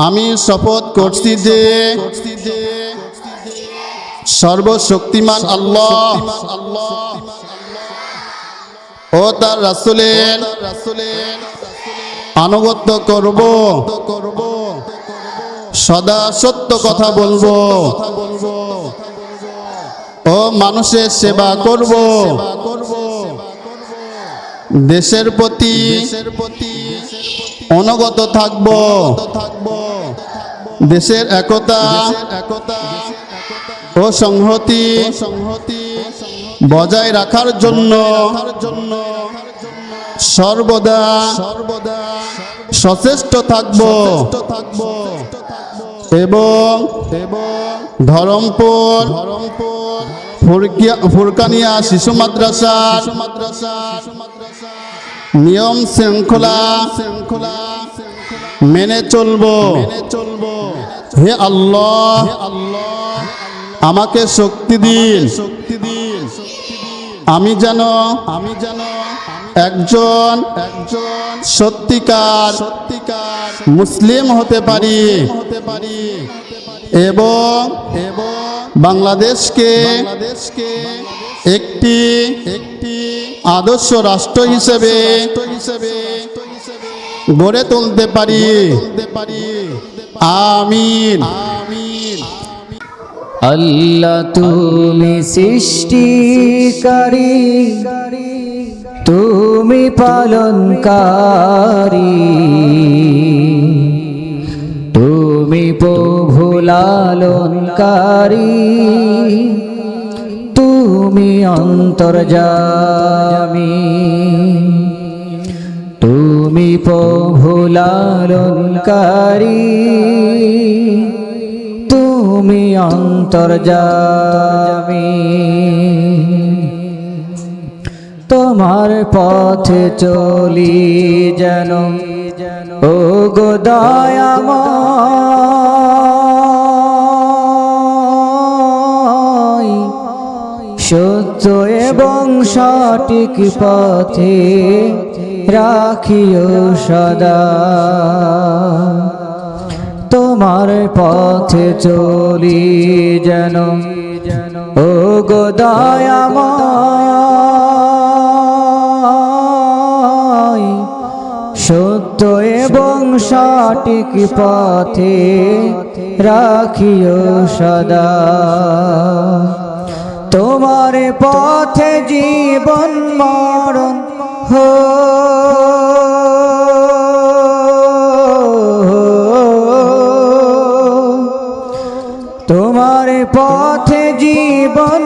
আমি শপথ করছি যে সর্বশক্তিমান আল্লাহ ও তার রাসূলের আনুগত্য করব, সদা সত্য কথা বলবো ও মানুষের সেবা করব, দেশের প্রতি অনুগত থাকব, দেশের একতা ও সংহতি বজায় রাখার জন্য সর্বদা সচেষ্ট থাকব এবং ধরমপুর ফুরকানিয়া শিশু মাদ্রাসার নিয়ম শৃঙ্খলা মেনে চলব। হে আল্লাহ, আমাকে শক্তি দিন, আমি যেন একজন সত্যিকার মুসলিম হতে পারি এবং বাংলাদেশকে একটি আদর্শ রাষ্ট্র হিসেবে গড়ে তুলতে পারি। আমিন। আল্লাহ তুমি সৃষ্টিকারী, তুমি পালনকারী, তুমি প্রভু লালনকারী, তুমি অন্তর্যামী, তুমি প্রভু লালনকারী, তুমি অন্তর্যামী। তোমার পথে চলি যেন ও গো দয়াময়, সত্য এবং সঠিক পথে রাখিও সদা। তোমার পথে চলি যেন ও গো দয়াময়, সত্য এবং সঠিক পথে রাখিও সদা। তোমার পথে জীবন মরণ হো, তোমার পথে জীবন